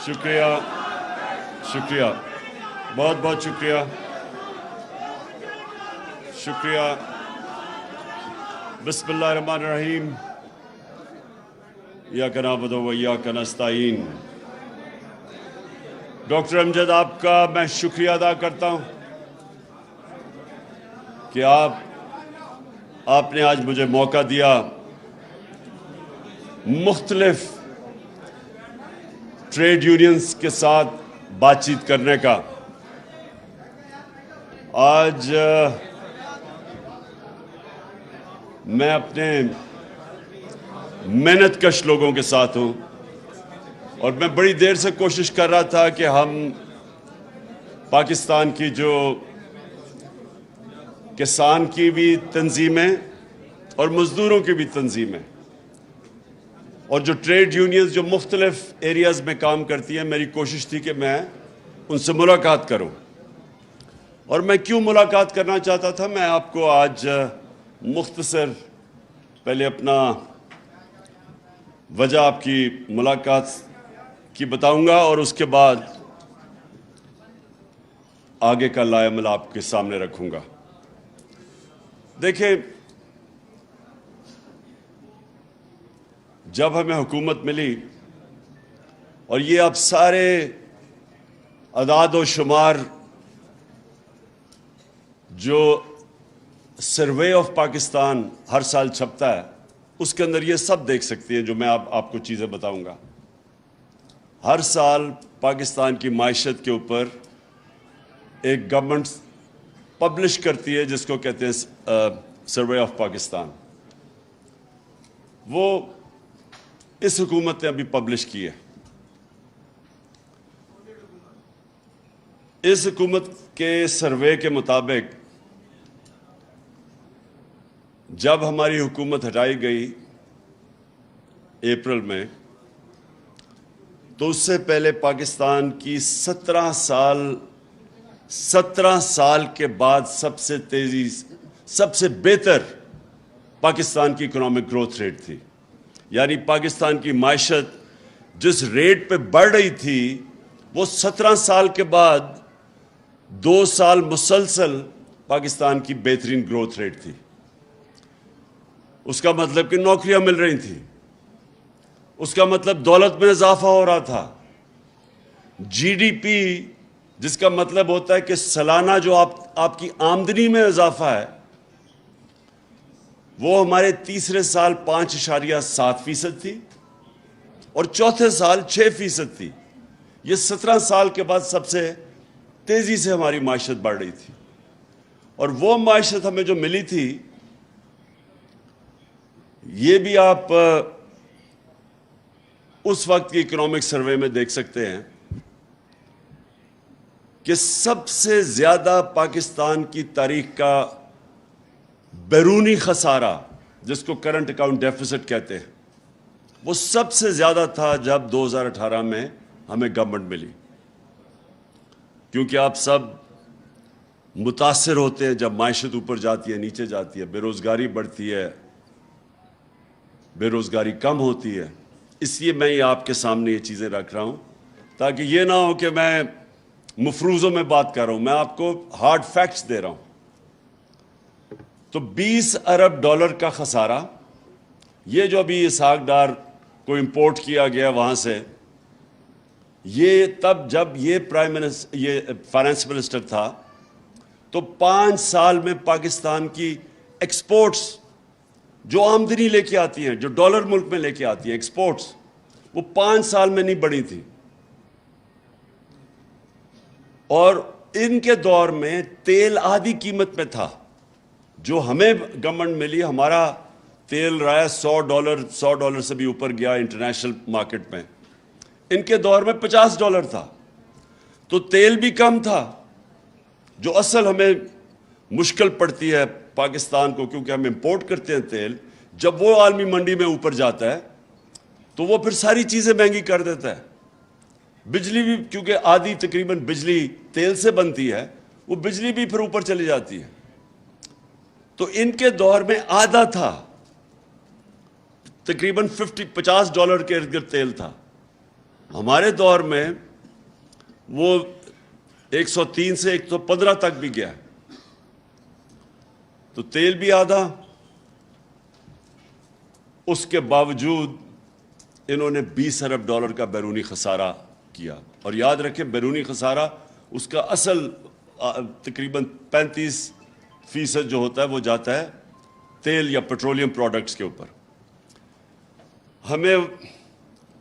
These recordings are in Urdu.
شکریہ شکریہ بہت بہت شکریہ شکریہ بسم اللہ الرحمن الرحیم ایاک نعبد و ایاک نستعین۔ ڈاکٹر امجد، آپ کا میں شکریہ ادا کرتا ہوں کہ آپ نے آج مجھے موقع دیا مختلف ٹریڈ یونینز کے ساتھ بات چیت کرنے کا۔ آج میں اپنے محنت کش لوگوں کے ساتھ ہوں اور میں بڑی دیر سے کوشش کر رہا تھا کہ ہم پاکستان کی جو کسان کی بھی تنظیمیں اور مزدوروں کی بھی تنظیمیں اور جو ٹریڈ یونینز جو مختلف ایریاز میں کام کرتی ہیں، میری کوشش تھی کہ میں ان سے ملاقات کروں۔ اور میں کیوں ملاقات کرنا چاہتا تھا، میں آپ کو آج مختصر پہلے اپنا وجہ آپ کی ملاقات کی بتاؤں گا اور اس کے بعد آگے کا لائحہ عمل آپ کے سامنے رکھوں گا۔ دیکھیں، جب ہمیں حکومت ملی اور یہ اب سارے اعداد و شمار جو سروے آف پاکستان ہر سال چھپتا ہے، اس کے اندر یہ سب دیکھ سکتی ہیں جو میں آپ کو چیزیں بتاؤں گا۔ ہر سال پاکستان کی معیشت کے اوپر ایک گورنمنٹ پبلش کرتی ہے جس کو کہتے ہیں سروے آف پاکستان۔ وہ اس حکومت نے ابھی پبلش کی ہے۔ اس حکومت کے سروے کے مطابق جب ہماری حکومت ہٹائی گئی اپریل میں، تو اس سے پہلے پاکستان کی 17 سال کے بعد سب سے بہتر پاکستان کی اکنامک گروتھ ریٹ تھی۔ یعنی پاکستان کی معیشت جس ریٹ پہ بڑھ رہی تھی، وہ 17 سال کے بعد 2 سال مسلسل پاکستان کی بہترین گروتھ ریٹ تھی۔ اس کا مطلب کہ نوکریاں مل رہی تھیں، اس کا مطلب دولت میں اضافہ ہو رہا تھا، جی ڈی پی جس کا مطلب ہوتا ہے کہ سالانہ جو آپ کی آمدنی میں اضافہ ہے، وہ ہمارے تیسرے سال 5.7% تھی اور چوتھے سال 6% تھی۔ یہ 17 سال کے بعد سب سے تیزی سے ہماری معیشت بڑھ رہی تھی۔ اور وہ معیشت ہمیں جو ملی تھی، یہ بھی آپ اس وقت کی اکنامک سروے میں دیکھ سکتے ہیں کہ سب سے زیادہ پاکستان کی تاریخ کا بیرونی خسارہ، جس کو کرنٹ اکاؤنٹ ڈیفیسٹ کہتے ہیں، وہ سب سے زیادہ تھا جب 2018 میں ہمیں گورنمنٹ ملی۔ کیونکہ آپ سب متاثر ہوتے ہیں جب معیشت اوپر جاتی ہے، نیچے جاتی ہے، بے روزگاری بڑھتی ہے، بے روزگاری کم ہوتی ہے۔ اس لیے میں یہ آپ کے سامنے یہ چیزیں رکھ رہا ہوں تاکہ یہ نہ ہو کہ میں مفروضوں میں بات کر رہا ہوں، میں آپ کو ہارڈ فیکٹس دے رہا ہوں۔ تو 20 ارب ڈالر کا خسارہ، یہ جو ابھی اسحاق ڈار کو امپورٹ کیا گیا وہاں سے، یہ تب جب یہ فائنانس منسٹر تھا، تو 5 سال میں پاکستان کی ایکسپورٹس جو آمدنی لے کے آتی ہیں، جو ڈالر ملک میں لے کے آتی ہیں ایکسپورٹس، وہ 5 سال میں نہیں بڑھی تھی۔ اور ان کے دور میں تیل آدھی قیمت میں تھا۔ جو ہمیں گورنمنٹ ملی، ہمارا تیل رہا ہے $100 سے بھی اوپر گیا انٹرنیشنل مارکیٹ میں۔ ان کے دور میں $50 تھا، تو تیل بھی کم تھا۔ جو اصل ہمیں مشکل پڑتی ہے پاکستان کو، کیونکہ ہم امپورٹ کرتے ہیں تیل، جب وہ عالمی منڈی میں اوپر جاتا ہے تو وہ پھر ساری چیزیں مہنگی کر دیتا ہے۔ بجلی بھی، کیونکہ آدھی تقریباً بجلی تیل سے بنتی ہے، وہ بجلی بھی پھر اوپر چلی جاتی ہے۔ تو ان کے دور میں آدھا تھا، تقریباً $50 کے ارد گرد تیل تھا. ہمارے دور میں وہ 103 سے 115 تک بھی گیا. تو تیل بھی آدھا. اس کے باوجود انہوں نے $20 ارب کا بیرونی خسارہ کیا. اور یاد رکھیں بیرونی خسارہ اس کا اصل تقریباً 35% جو ہوتا ہے وہ جاتا ہے تیل یا پیٹرولیم پروڈکٹس کے اوپر. ہمیں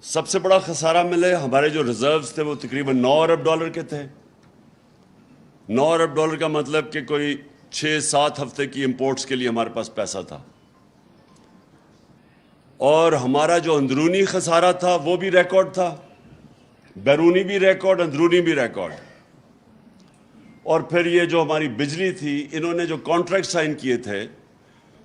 سب سے بڑا خسارہ ملے, ہمارے جو ریزروز تھے وہ تقریباً $9 ارب کے تھے. $9 ارب کا مطلب کہ کوئی 6-7 ہفتے کی امپورٹس کے لیے ہمارے پاس پیسہ تھا. اور ہمارا جو اندرونی خسارہ تھا وہ بھی ریکارڈ تھا, بیرونی بھی ریکارڈ, اندرونی بھی ریکارڈ. اور پھر یہ جو ہماری بجلی تھی, انہوں نے جو کانٹریکٹ سائن کیے تھے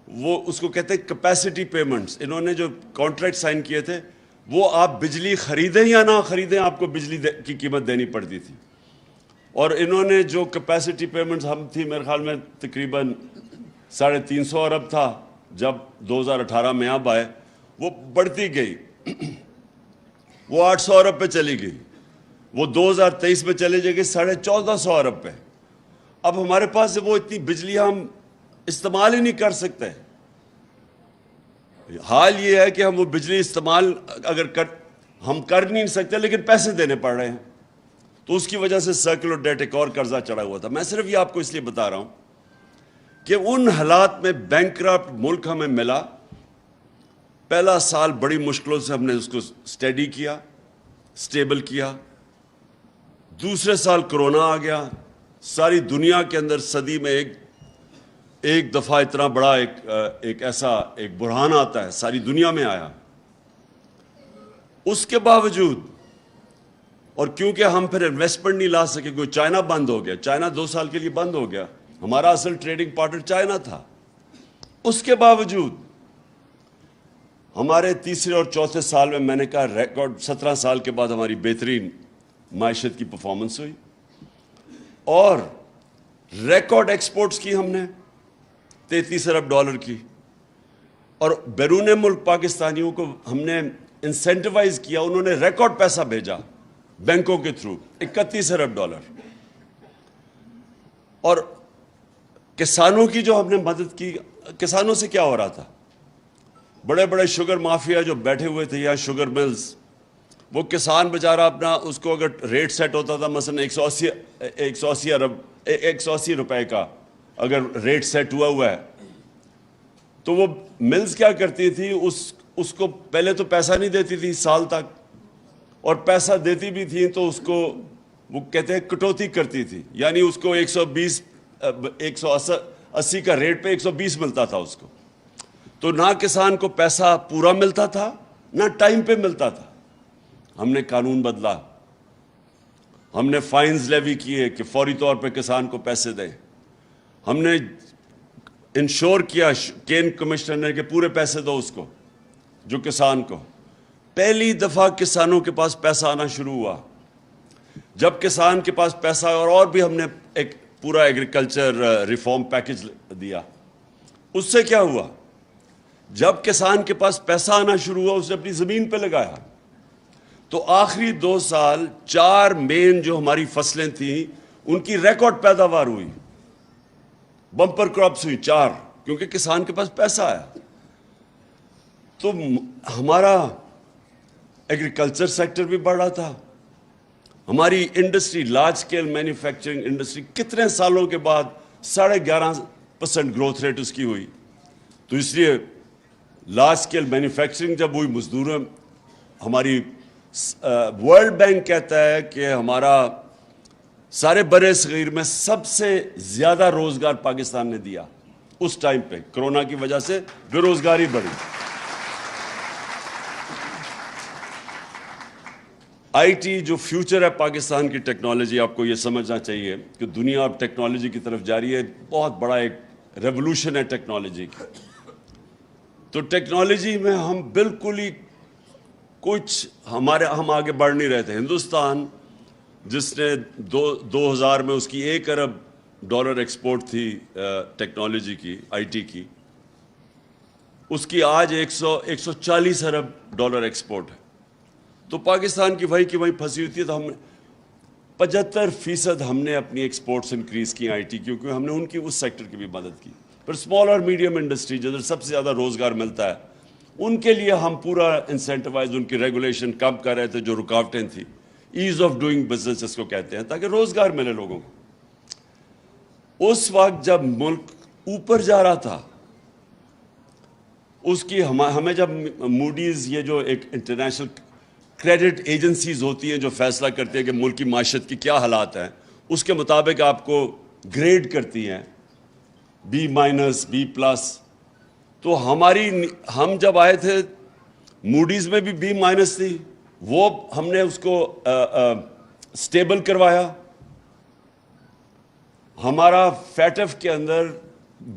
وہ اس کو کہتے ہیں کیپیسٹی پیمنٹس. انہوں نے جو کانٹریکٹ سائن کیے تھے وہ آپ بجلی خریدیں یا نہ خریدیں آپ کو بجلی کی قیمت دینی پڑتی تھی. اور انہوں نے جو کیپیسٹی پیمنٹس ہم تھی میرے خیال میں تقریباً 350 ارب تھا جب 2018 میں اب آئے, وہ بڑھتی گئی, وہ 800 ارب پہ چلی گئی, وہ 2023 میں چلے جائے گی 1450 ارب پہ. اب ہمارے پاس وہ اتنی بجلی ہم استعمال ہی نہیں کر سکتے. حال یہ ہے کہ ہم وہ بجلی استعمال ہم کر نہیں سکتے لیکن پیسے دینے پڑ رہے ہیں. تو اس کی وجہ سے سرکولر ڈیٹ ایک اور قرضہ چڑھا ہوا تھا. میں صرف یہ آپ کو اس لیے بتا رہا ہوں کہ ان حالات میں بینکرپٹ ملک ہمیں ملا. پہلا سال بڑی مشکلوں سے ہم نے اس کو اسٹیڈی کیا, اسٹیبل کیا. دوسرے سال کرونا آ گیا. ساری دنیا کے اندر صدی میں ایک دفعہ اتنا بڑا ایک ایسا ایک بحران آتا ہے, ساری دنیا میں آیا. اس کے باوجود اور کیونکہ ہم پھر انویسٹمنٹ نہیں لا سکے, کوئی چائنا بند ہو گیا, چائنا 2 سال کے لیے بند ہو گیا, ہمارا اصل ٹریڈنگ پارٹنر چائنا تھا. اس کے باوجود ہمارے تیسرے اور چوتھے سال میں نے کہا ریکارڈ 17 سال کے بعد ہماری بہترین معیشت کی پرفارمنس ہوئی اور ریکارڈ ایکسپورٹس کی ہم نے $33 ارب کی. اور بیرون ملک پاکستانیوں کو ہم نے انسینٹیوائز کیا, انہوں نے ریکارڈ پیسہ بھیجا بینکوں کے تھرو $31 ارب. اور کسانوں کی جو ہم نے مدد کی, کسانوں سے کیا ہو رہا تھا, بڑے بڑے شوگر مافیا جو بیٹھے ہوئے تھے یا شوگر ملز, وہ کسان بیچارہ اپنا اس کو اگر ریٹ سیٹ ہوتا تھا مثلا 180 روپے کا اگر ریٹ سیٹ ہوا ہے تو وہ ملز کیا کرتی تھی, اس کو پہلے تو پیسہ نہیں دیتی تھی سال تک, اور پیسہ دیتی بھی تھی تو اس کو وہ کہتے ہیں کٹوتی کرتی تھی, یعنی اس کو 180 کا ریٹ پہ 120 ملتا تھا اس کو. تو نہ کسان کو پیسہ پورا ملتا تھا نہ ٹائم پہ ملتا تھا. ہم نے قانون بدلا, ہم نے فائنز لیوی کیے کہ فوری طور پہ کسان کو پیسے دیں. ہم نے انشور کیا کین کمشنر نے کہ پورے پیسے دو اس کو جو کسان کو. پہلی دفعہ کسانوں کے پاس پیسہ آنا شروع ہوا. جب کسان کے پاس پیسہ اور بھی ہم نے ایک پورا ایگریکلچر ریفارم پیکج دیا. اس سے کیا ہوا, جب کسان کے پاس پیسہ آنا شروع ہوا اس نے اپنی زمین پہ لگایا. تو آخری 2 سال 4 مین جو ہماری فصلیں تھیں ان کی ریکارڈ پیداوار ہوئی, بمپر کراپس ہوئی 4, کیونکہ کسان کے پاس پیسہ آیا. تو ہمارا ایگریکلچر سیکٹر بھی بڑھ رہا تھا. ہماری industry large scale manufacturing industry کتنے سالوں کے بعد 11.5% گروتھ ریٹ اس کی ہوئی. تو اس لیے لارج سکیل مینوفیکچرنگ جب ہوئی, مزدوروں ہماری ورلڈ بینک کہتا ہے کہ ہمارا سارے برے صغیر میں سب سے زیادہ روزگار پاکستان نے دیا اس ٹائم پہ. کرونا کی وجہ سے بے روزگاری بڑھی. آئی ٹی جو فیوچر ہے پاکستان کی ٹیکنالوجی, آپ کو یہ سمجھنا چاہیے کہ دنیا اب ٹیکنالوجی کی طرف جا رہی ہے. بہت بڑا ایک ریولوشن ہے ٹیکنالوجی کی. تو ٹیکنالوجی میں ہم بالکل ہی ہم آگے بڑھ نہیں رہے تھے. ہندوستان جس نے 2000 میں اس کی $1 ارب ایکسپورٹ تھی ٹیکنالوجی کی, آئی ٹی کی, اس کی آج 140 ارب ڈالر ایکسپورٹ ہے. تو پاکستان کی وہی پھنسی ہوئی تھی. تو ہم 75% ہم نے اپنی ایکسپورٹس انکریز کی آئی ٹی, کیونکہ ہم نے ان کی اس سیکٹر کی بھی مدد کی. پھر اسمال اور میڈیم انڈسٹری جدھر سب سے زیادہ روزگار ملتا ہے, ان کے لیے ہم پورا انسینٹیوائز, ان کی ریگولیشن کم کر رہے تھے جو رکاوٹیں تھیں, ایز آف ڈوئنگ بزنس اس کو کہتے ہیں, تاکہ روزگار ملے لوگوں کو. اس وقت جب ملک اوپر جا رہا تھا, اس کی ہمیں جب موڈیز, یہ جو ایک انٹرنیشنل کریڈٹ ایجنسیز ہوتی ہیں جو فیصلہ کرتی ہیں کہ ملک کی معیشت کی کیا حالات ہیں, اس کے مطابق آپ کو گریڈ کرتی ہیں B-, B+. تو ہم جب آئے تھے موڈیز میں بھی B- تھی, وہ ہم نے اس کو سٹیبل کروایا. ہمارا فیٹف کے اندر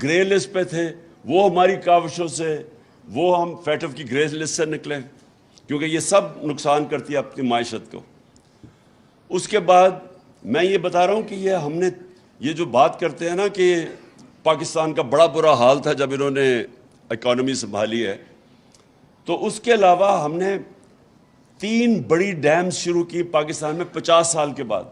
گرے لسٹ پہ تھے, وہ ہماری کاوشوں سے وہ ہم فیٹف کی گرے لسٹ سے نکلے, کیونکہ یہ سب نقصان کرتی ہے اپنی معیشت کو. اس کے بعد میں یہ بتا رہا ہوں کہ ہم نے یہ جو بات کرتے ہیں نا کہ پاکستان کا بڑا برا حال تھا جب انہوں نے اکانومی سنبھالی ہے, تو اس کے علاوہ ہم نے 3 بڑی ڈیمز شروع کی پاکستان میں 50 سال کے بعد.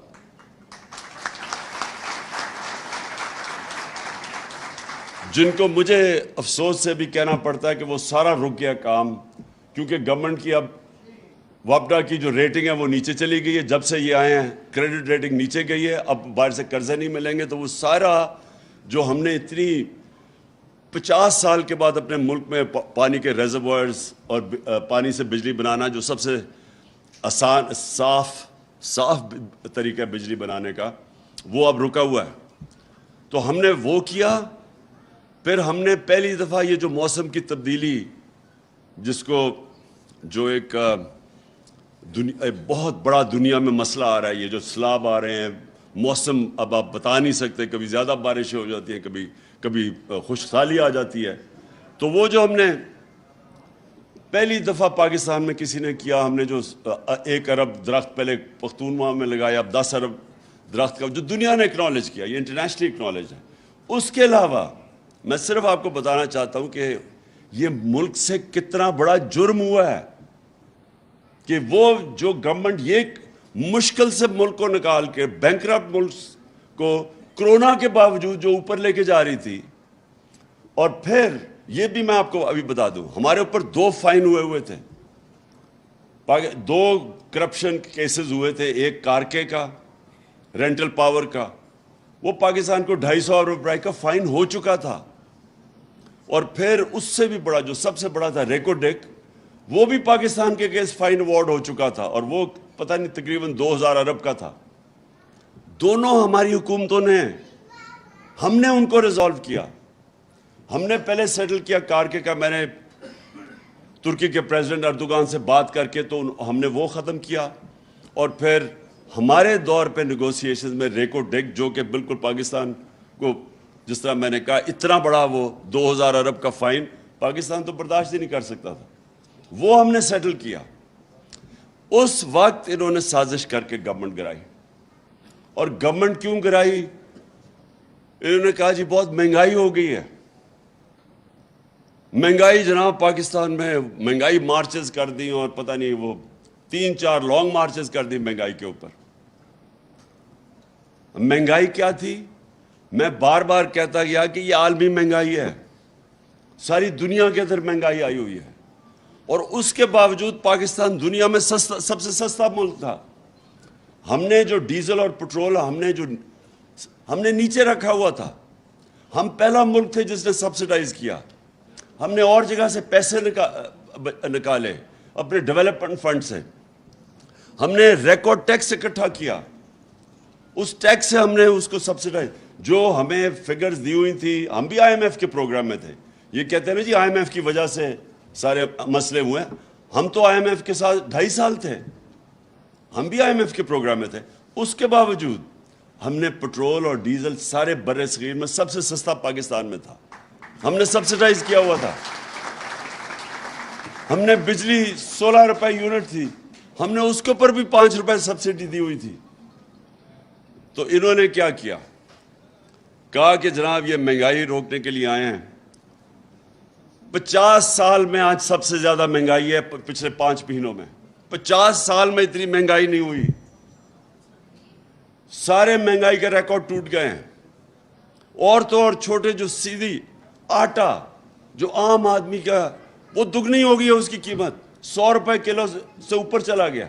جن کو مجھے افسوس سے بھی کہنا پڑتا ہے کہ وہ سارا رک گیا کام, کیونکہ گورنمنٹ کی اب وابڈا کی جو ریٹنگ ہے وہ نیچے چلی گئی ہے. جب سے یہ آئے ہیں کریڈٹ ریٹنگ نیچے گئی ہے, اب باہر سے قرضے نہیں ملیں گے. تو وہ سارا جو ہم نے اتنی 50 سال کے بعد اپنے ملک میں پانی کے ریزروائرز اور پانی سے بجلی بنانا, جو سب سے آسان صاف طریقہ بجلی بنانے کا, وہ اب رکا ہوا ہے. تو ہم نے وہ کیا. پھر ہم نے پہلی دفعہ یہ جو موسم کی تبدیلی, جس کو جو ایک بہت بڑا دنیا میں مسئلہ آ رہا ہے, یہ جو سیلاب آ رہے ہیں, موسم اب آپ بتا نہیں سکتے, کبھی زیادہ بارشیں ہو جاتی ہیں, کبھی خشک سالی آ جاتی ہے. تو وہ جو ہم نے پہلی دفعہ پاکستان میں کسی نے کیا, ہم نے جو 1 ارب درخت پہلے پختونخوا میں لگایا, اب 10 ارب درخت کا, جو دنیا نے اکنالج کیا, یہ انٹرنیشنلی اکنالج ہے. اس کے علاوہ میں صرف آپ کو بتانا چاہتا ہوں کہ یہ ملک سے کتنا بڑا جرم ہوا ہے کہ وہ جو گورنمنٹ یہ مشکل سے ملک کو نکال کے, بینکرپٹ ملک کو کرونا کے باوجود جو اوپر لے کے جا رہی تھی. اور پھر یہ بھی میں آپ کو ابھی بتا دوں, ہمارے اوپر 2 فائن ہوئے تھے, 2 کرپشن کیسز ہوئے تھے. ایک کارکے کا, رینٹل پاور کا, وہ پاکستان کو 250 ارب روپے کا فائن ہو چکا تھا. اور پھر اس سے بھی بڑا, جو سب سے بڑا تھا, ریکو ڈیک, وہ بھی پاکستان کے کیس فائن ایوارڈ ہو چکا تھا, اور وہ پتہ نہیں تقریباً 2000 ارب کا تھا. دونوں ہماری حکومتوں نے, ہم نے ان کو ریزالو کیا. ہم نے پہلے سیٹل کیا کارکے کا, میں نے ترکی کے پریزیڈنٹ اردوغان سے بات کر کے تو ہم نے وہ ختم کیا. اور پھر ہمارے دور پہ نیگوسیشن میں ریکو ڈیک, جو کہ بالکل پاکستان کو, جس طرح میں نے کہا, اتنا بڑا وہ 2000 ارب کا فائن پاکستان تو برداشت ہی نہیں کر سکتا تھا, وہ ہم نے سیٹل کیا. اس وقت انہوں نے سازش کر کے گورنمنٹ گرائی. اور گورنمنٹ کیوں گرائی؟ انہوں نے کہا جی بہت مہنگائی ہو گئی ہے. مہنگائی جناب پاکستان میں, مہنگائی مارچز کر دی, اور پتہ نہیں وہ 3-4 لانگ مارچز کر دی مہنگائی کے اوپر. مہنگائی کیا تھی؟ میں بار بار کہتا گیا کہ یہ عالمی مہنگائی ہے, ساری دنیا کے اندر مہنگائی آئی ہوئی ہے. اور اس کے باوجود پاکستان دنیا میں سب سے سستا ملک تھا. ہم نے جو ڈیزل اور پٹرول ہم نے نیچے رکھا ہوا تھا. ہم پہلا ملک تھے جس نے سبسڈائز کیا. ہم نے اور جگہ سے پیسے نکالے اپنے ڈیولپمنٹ فنڈ سے. ہم نے ریکارڈ ٹیکس اکٹھا کیا, اس ٹیکس سے ہم نے اس کو سبسڈائز, جو ہمیں فگرز دی ہوئی تھی. ہم بھی آئی ایم ایف کے پروگرام میں تھے. یہ کہتے ہیں نا جی آئی ایم ایف کی وجہ سے سارے مسئلے ہوئے. ہم تو آئی ایم ایف کے ساتھ 2.5 سال تھے, ہم بھی آئی ایم ایف کے پروگرام میں تھے. اس کے باوجود ہم نے پٹرول اور ڈیزل سارے بر صغیر میں سب سے سستا پاکستان میں تھا. ہم نے سبسڈائز کیا ہوا تھا. ہم نے بجلی 16 روپے یونٹ تھی, ہم نے اس کے اوپر بھی 5 روپے سبسڈی دی ہوئی تھی. تو انہوں نے کیا کیا, کہا کہ جناب یہ مہنگائی روکنے کے لیے آئے ہیں, 50 سال میں آج سب سے زیادہ مہنگائی ہے پچھلے 5 مہینوں میں. 50 سال میں اتنی مہنگائی نہیں ہوئی. سارے مہنگائی کے ریکارڈ ٹوٹ گئے ہیں. اور تو اور چھوٹے جو سیدھی آٹا جو عام آدمی کا وہ دگنی ہو گئی ہے اس کی قیمت. 100 روپے کلو سے اوپر چلا گیا.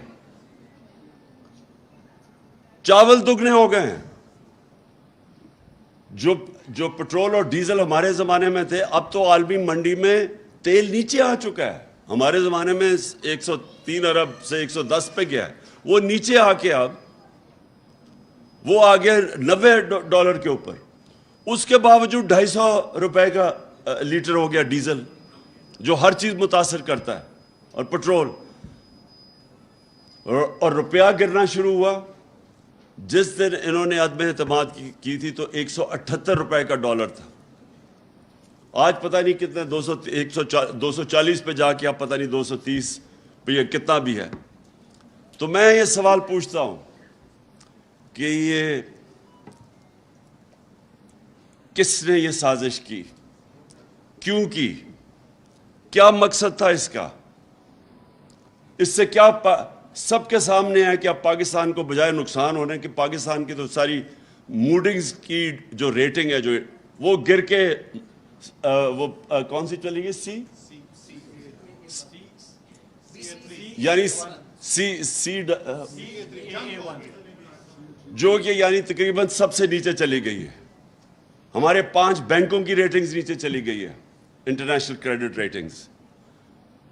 چاول دگنے ہو گئے ہیں. جو پٹرول اور ڈیزل ہمارے زمانے میں تھے اب تو عالمی منڈی میں تیل نیچے آ چکا ہے. ہمارے زمانے میں 103 ارب سے 110 پہ گیا ہے, وہ نیچے آ کے اب وہ آ گیا $90 کے اوپر. اس کے باوجود 250 روپے کا لیٹر ہو گیا ڈیزل, جو ہر چیز متاثر کرتا ہے, اور پٹرول. اور روپیہ گرنا شروع ہوا. جس دن انہوں نے عدم اعتماد کی تھی تو 178 روپے کا ڈالر تھا. آج پتہ نہیں کتنے 240 پہ جا کے اب پتہ نہیں 230 پہ یہ کتنا بھی ہے. تو میں یہ سوال پوچھتا ہوں کہ یہ کس نے یہ سازش کی, کیوں کی, کیا مقصد تھا اس کا؟ اس سے کیا سب کے سامنے ہے کہ اب پاکستان کو بجائے نقصان ہونے کہ پاکستان کی تو ساری موڈنگز کی جو ریٹنگ ہے جو وہ گر کے وہ کون سی چلی گئی یعنی سی جو کہ یعنی تقریباً سب سے نیچے چلی گئی ہے. ہمارے 5 بینکوں کی ریٹنگز نیچے چلی گئی ہے, انٹرنیشنل کریڈٹ ریٹنگز.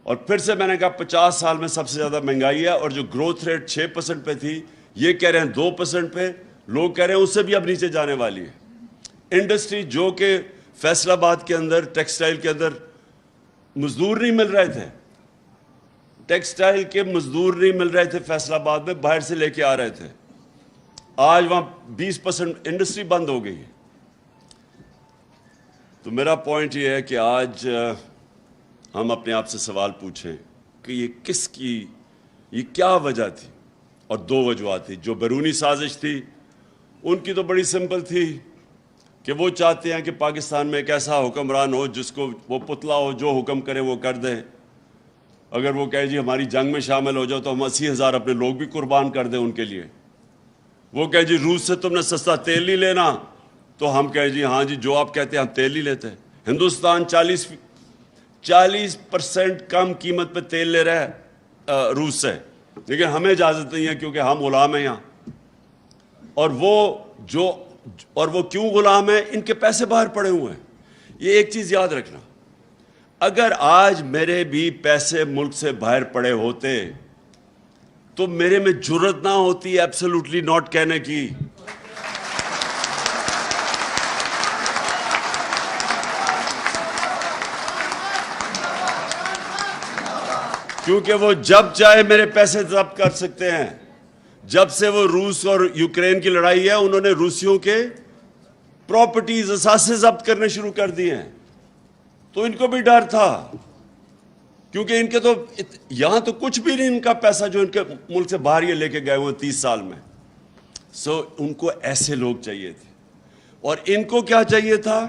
اور پھر سے میں نے کہا 50 سال میں سب سے زیادہ مہنگائی ہے, اور جو گروتھ ریٹ 6% پہ تھی یہ کہہ رہے ہیں 2% پہ, لوگ کہہ رہے ہیں اس سے بھی اب نیچے جانے والی ہے. انڈسٹری جو کہ فیصل آباد کے اندر ٹیکسٹائل کے اندر مزدور نہیں مل رہے تھے, ٹیکسٹائل کے مزدور نہیں مل رہے تھے فیصل آباد میں, باہر سے لے کے آ رہے تھے. آج وہاں 20% انڈسٹری بند ہو گئی ہے. تو میرا پوائنٹ یہ ہے کہ آج ہم اپنے آپ سے سوال پوچھیں کہ یہ کیا وجہ تھی. اور 2 وجوہات تھی. جو بیرونی سازش تھی ان کی تو بڑی سمپل تھی کہ وہ چاہتے ہیں کہ پاکستان میں ایک ایسا حکمران ہو جس کو وہ پتلا ہو, جو حکم کرے وہ کر دے. اگر وہ کہے جی ہماری جنگ میں شامل ہو جاؤ تو ہم 80,000 اپنے لوگ بھی قربان کر دیں ان کے لیے. وہ کہے جی روس سے تم نے سستا تیل نہیں لینا تو ہم کہیں جی ہاں جی جو آپ کہتے ہیں ہم تیل نہیں لیتے. ہندوستان 40% کم قیمت پہ تیل لے رہا ہے روس سے, لیکن ہمیں اجازت نہیں ہے کیونکہ ہم غلام ہیں یہاں. اور وہ کیوں غلام ہیں؟ ان کے پیسے باہر پڑے ہوئے ہیں. یہ ایک چیز یاد رکھنا, اگر آج میرے بھی پیسے ملک سے باہر پڑے ہوتے تو میرے میں جرت نہ ہوتی ایبسولوٹلی ناٹ کہنے کی. کیونکہ وہ جب چاہے میرے پیسے ضبط کر سکتے ہیں. جب سے وہ روس اور یوکرین کی لڑائی ہے انہوں نے روسیوں کے پراپرٹیز اثاثے ضبط کرنے شروع کر دیے ہیں. تو ان کو بھی ڈر تھا کیونکہ ان کے تو یہاں تو کچھ بھی نہیں ان کا پیسہ جو ان کے ملک سے باہر یہ لے کے گئے ہوئے 30 سال میں. ان کو ایسے لوگ چاہیے تھے. اور ان کو کیا چاہیے تھا؟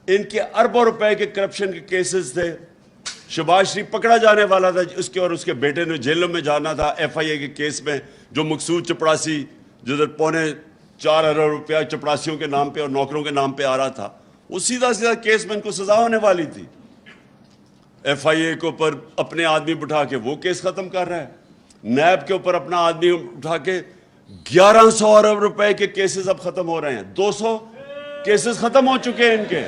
ان کے اربوں روپے کے کرپشن کے کیسز تھے. شہباز شریف پکڑا جانے والا تھا, اس کے اور اس کے بیٹے نے جیلوں میں جانا تھا FIA کے کیس میں. جو مقصود چپڑاسی جدھر 4.25 ارب روپیہ چپڑاسیوں کے نام پہ اور نوکروں کے نام پہ آ رہا تھا, وہ سیدھا کیس میں ان کو سزا ہونے والی تھی. FIA کے اوپر اپنے آدمی بٹھا کے وہ کیس ختم کر رہا ہے. نیب کے اوپر اپنا آدمی اٹھا کے 1100 ارب روپے کے کیسز اب ختم ہو رہے ہیں. 200 کیسز ختم ہو چکے ہیں ان کے.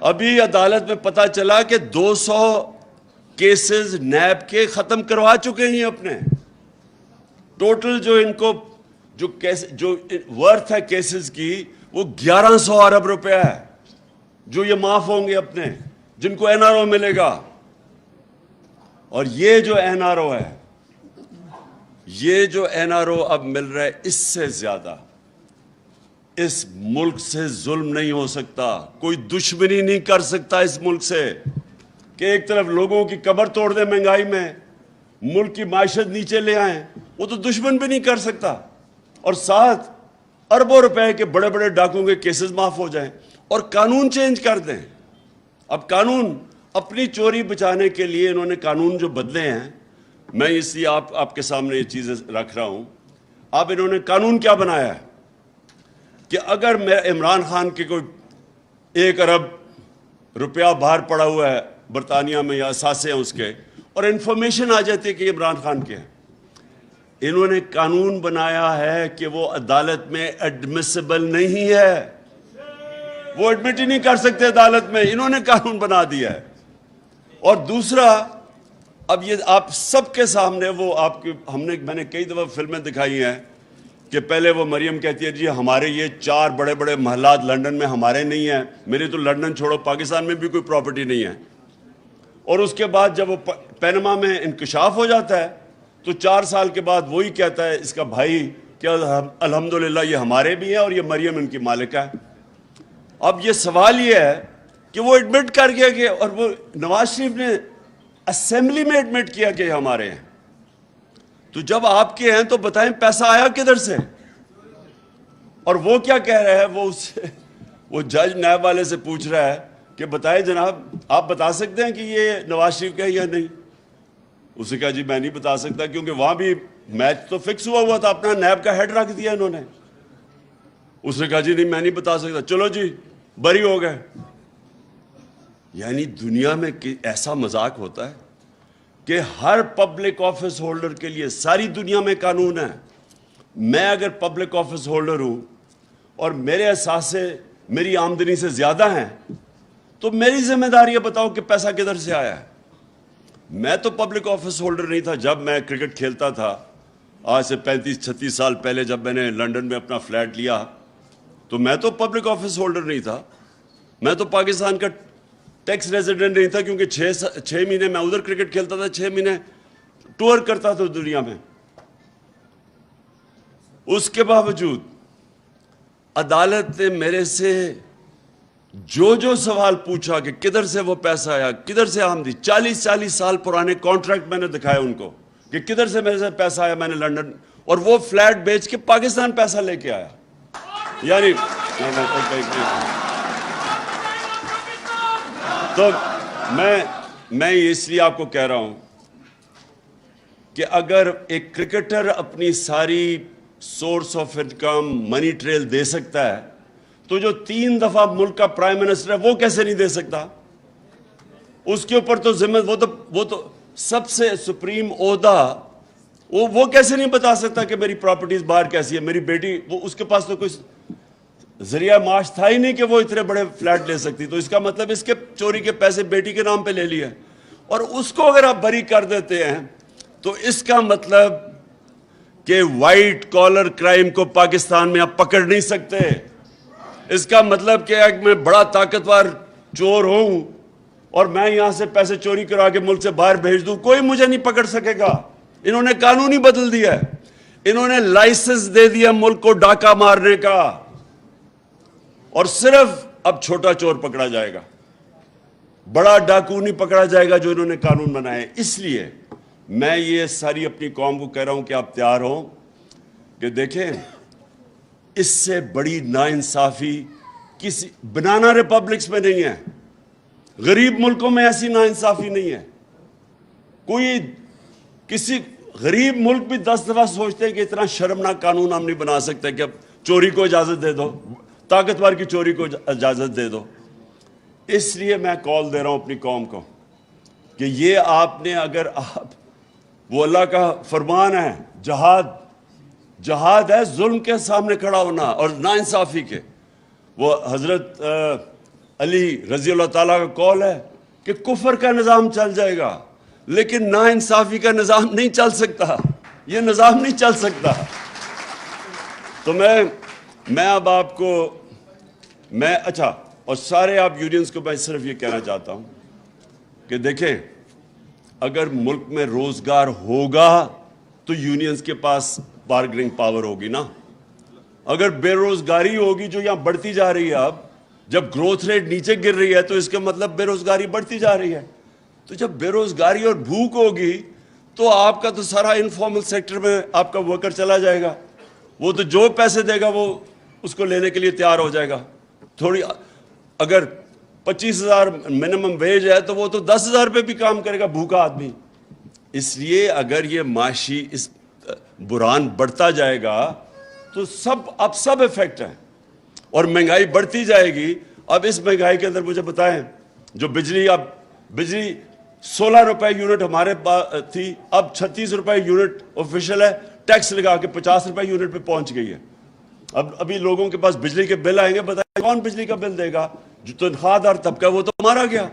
ابھی عدالت میں پتا چلا کہ 200 کیسز نیب کے ختم کروا چکے ہیں اپنے. ٹوٹل جو ان کو جو ورتھ ہے کیسز کی وہ 1100 ارب روپے ہے جو یہ معاف ہوں گے اپنے, جن کو NRO ملے گا. اور یہ جو NRO ہے, یہ جو NRO اب مل رہا ہے, اس سے زیادہ اس ملک سے ظلم نہیں ہو سکتا. کوئی دشمنی نہیں کر سکتا اس ملک سے کہ ایک طرف لوگوں کی کمر توڑ دیں مہنگائی میں, ملک کی معیشت نیچے لے آئیں. وہ تو دشمن بھی نہیں کر سکتا. اور ساتھ اربوں روپے کے بڑے بڑے ڈاکوں کے کیسز معاف ہو جائیں اور قانون چینج کر دیں. اب قانون اپنی چوری بچانے کے لیے انہوں نے قانون جو بدلے ہیں، میں اس لیے آپ کے سامنے یہ چیزیں رکھ رہا ہوں. اب انہوں نے قانون کیا بنایا ہے کہ اگر میں عمران خان کے کوئی 1 ارب روپیہ باہر پڑا ہوا ہے برطانیہ میں یا اثاثے ہیں اس کے، اور انفارمیشن آ جاتی ہے کہ عمران خان کے ہیں، انہوں نے قانون بنایا ہے کہ وہ عدالت میں ایڈمیسیبل نہیں ہے، وہ ایڈمٹ ہی نہیں کر سکتے عدالت میں. انہوں نے قانون بنا دیا ہے. اور دوسرا، اب یہ آپ سب کے سامنے وہ میں نے کئی دفعہ فلمیں دکھائی ہیں کہ پہلے وہ مریم کہتی ہے جی ہمارے یہ 4 بڑے بڑے محلات لنڈن میں ہمارے نہیں ہیں. میری تو لنڈن چھوڑو پاکستان میں بھی کوئی پراپرٹی نہیں ہے. اور اس کے بعد جب وہ پینما میں انکشاف ہو جاتا ہے تو 4 سال کے بعد وہی کہتا ہے اس کا بھائی کہ الحمدللہ یہ ہمارے بھی ہیں اور یہ مریم ان کی مالکہ ہے. اب یہ سوال یہ ہے کہ وہ ایڈمٹ کر گیا کہ، اور وہ نواز شریف نے اسمبلی میں ایڈمٹ کیا کہ ہمارے ہیں. تو جب آپ کے ہیں تو بتائیں پیسہ آیا کدھر سے؟ اور وہ کیا کہہ رہا ہے، وہ جج نیب والے سے پوچھ رہا ہے کہ بتائیں جناب آپ بتا سکتے ہیں کہ یہ نواز شریف کا ہے یا نہیں؟ اس نے کہا جی میں نہیں بتا سکتا کیونکہ وہاں بھی میچ تو فکس ہوا تھا، اپنا نیب کا ہیڈ رکھ دیا انہوں نے. اس نے کہا جی نہیں میں نہیں بتا سکتا، چلو جی بری ہو گئے. یعنی دنیا میں ایسا مذاق ہوتا ہے کہ ہر پبلک آفس ہولڈر کے لیے ساری دنیا میں قانون ہے. میں اگر پبلک آفس ہولڈر ہوں اور میرے اثاثے میری آمدنی سے زیادہ ہیں تو میری ذمہ داری ہے بتاؤ کہ پیسہ کدھر سے آیا ہے. میں تو پبلک آفس ہولڈر نہیں تھا جب میں کرکٹ کھیلتا تھا، آج سے 35-36 سال پہلے جب میں نے لنڈن میں اپنا فلیٹ لیا تو میں تو پبلک آفس ہولڈر نہیں تھا. میں تو پاکستان کا ٹیکس ریزیڈنٹ نہیں تھا کیونکہ 6 مہینے میں ادھر کرکٹ کھیلتا تھا، 6 مہینے ٹور کرتا تھا دنیا میں. اس کے باوجود عدالت نے میرے سے جو سوال پوچھا کہ کدھر سے وہ پیسہ آیا، کدھر سے آمدنی، 40 سال پرانے کانٹریکٹ میں نے دکھائے ان کو کہ کدھر سے میرے سے پیسہ آیا. میں نے لنڈن اور وہ فلیٹ بیچ کے پاکستان پیسہ لے کے آیا. یعنی تو میں اس لیے آپ کو کہہ رہا ہوں کہ اگر ایک کرکٹر اپنی ساری source of income money trail دے سکتا ہے تو جو 3 دفعہ ملک کا پرائم منسٹر ہے وہ کیسے نہیں دے سکتا؟ اس کے اوپر تو ذمہ وہ تو سب سے سپریم عہدہ، وہ کیسے نہیں بتا سکتا کہ میری پراپرٹیز باہر کیسی ہے. میری بیٹی، وہ اس کے پاس تو کوئی ذریعہ معاش تھا ہی نہیں کہ وہ اتنے بڑے فلیٹ لے سکتی. تو اس کا مطلب اس کے چوری کے پیسے بیٹی کے نام پہ لے لیے، اور اس کو اگر آپ بری کر دیتے ہیں تو اس کا مطلب کہ وائٹ کالر کرائم کو پاکستان میں آپ پکڑ نہیں سکتے. اس کا مطلب کہ میں بڑا طاقتور چور ہوں اور میں یہاں سے پیسے چوری کرا کے ملک سے باہر بھیج دوں، کوئی مجھے نہیں پکڑ سکے گا. انہوں نے قانون ہی بدل دیا ہے. انہوں نے لائسنس دے دیا ملک کو ڈاکہ مارنے کا، اور صرف اب چھوٹا چور پکڑا جائے گا، بڑا ڈاکو نہیں پکڑا جائے گا جو انہوں نے قانون بنائے. اس لیے میں یہ ساری اپنی قوم کو کہہ رہا ہوں کہ آپ تیار ہوں کہ دیکھیں اس سے بڑی ناانصافی کسی بنانا ریپبلکس میں نہیں ہے، غریب ملکوں میں ایسی ناانصافی نہیں ہے. کسی غریب ملک بھی 10 دفعہ سوچتے ہیں کہ اتنا شرمناک قانون ہم نہیں بنا سکتے کہ اب چوری کو اجازت دے دو، طاقتور کی چوری کو اجازت دے دو. اس لیے میں کال دے رہا ہوں اپنی قوم کو کہ یہ آپ نے، اگر آپ، وہ اللہ کا فرمان ہے، جہاد ہے ظلم کے سامنے کھڑا ہونا اور ناانصافی کے. وہ حضرت علی رضی اللہ تعالیٰ کا قول ہے کہ کفر کا نظام چل جائے گا لیکن ناانصافی کا نظام نہیں چل سکتا. یہ نظام نہیں چل سکتا. تو میں اب آپ کو اچھا، اور سارے آپ یونینز کو میں صرف یہ کہنا چاہتا ہوں کہ دیکھیں اگر ملک میں روزگار ہوگا تو یونینز کے پاس بارگننگ پاور ہوگی نا. اگر بے روزگاری ہوگی جو یہاں بڑھتی جا رہی ہے، اب جب گروتھ ریٹ نیچے گر رہی ہے تو اس کا مطلب بے روزگاری بڑھتی جا رہی ہے. تو جب بے روزگاری اور بھوک ہوگی تو آپ کا تو سارا انفارمل سیکٹر میں آپ کا ورکر چلا جائے گا. وہ تو جو پیسے دے گا وہ اس کو لینے کے لیے تیار ہو جائے گا. تھوڑی اگر 25,000 منیمم ویج ہے تو وہ تو 10,000 پہ بھی کام کرے گا بھوکا آدمی. اس لیے اگر یہ معاشی اس بحران بڑھتا جائے گا تو اب سب افیکٹ ہیں اور مہنگائی بڑھتی جائے گی. اب اس مہنگائی کے اندر مجھے بتائیں, جو بجلی 16 روپے یونٹ ہمارے پاس تھی, اب 36 روپے یونٹ آفیشیل ہے, ٹیکس لگا کے 50 روپے یونٹ پہ پہنچ گئی ہے. ابھی لوگوں کے پاس بجلی کے بل آئیں گے, بتائیں کون بجلی کا بل دے گا؟ جو تنخواہ دار طبقہ وہ تو مارا گیا.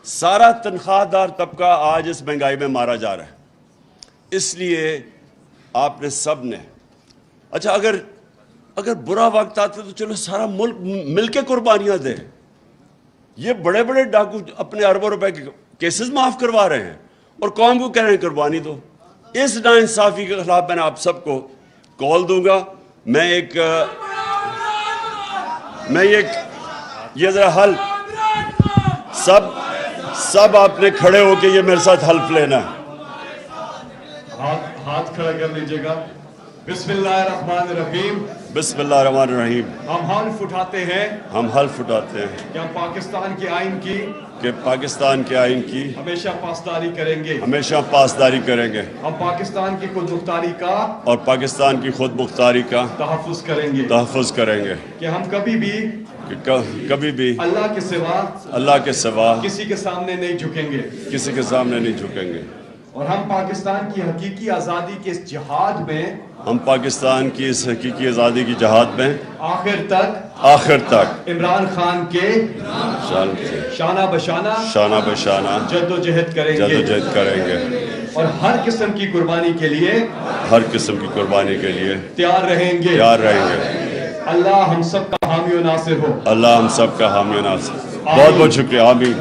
سارا تنخواہ دار طبقہ آج اس مہنگائی میں مارا جا رہا ہے. اس لیے آپ نے سب نے, اچھا اگر برا وقت آتا تو چلو سارا ملک مل کے قربانیاں دے. یہ بڑے بڑے ڈاکو اپنے اربوں روپے کے کیسز معاف کروا رہے ہیں اور قوم کو کہہ رہے ہیں قربانی دو. اس ناانصافی کے خلاف میں آپ سب کو کال دوں گا. یہ ذرا حل سب آپ نے کھڑے ہو کے یہ میرے ساتھ حلف لینا ہے. ہاتھ کھڑا کر لیجئے گا. بسم اللہ الرحمن الرحیم. بسم اللہ الرحمن الرحیم. ہم حلف اٹھاتے ہیں کہ ہم پاکستان کے آئین کی ہمیشہ پاسداری کریں گے. ہم پاکستان کی خود مختاری کا اور پاکستان کی خود مختاری کا تحفظ کریں گے. کہ ہم کبھی بھی اللہ کے سوا کسی کے سامنے نہیں جھکیں گے. اور ہم پاکستان کی حقیقی آزادی کے اس جہاد میں آخر تک عمران خان کے شانہ بشانہ جد و جہد کریں گے اور ہر قسم کی قربانی کے لیے تیار رہیں گے. اللہ ہم سب کا حامی و ناصر ہو. بہت بہت شکریہ. آمین.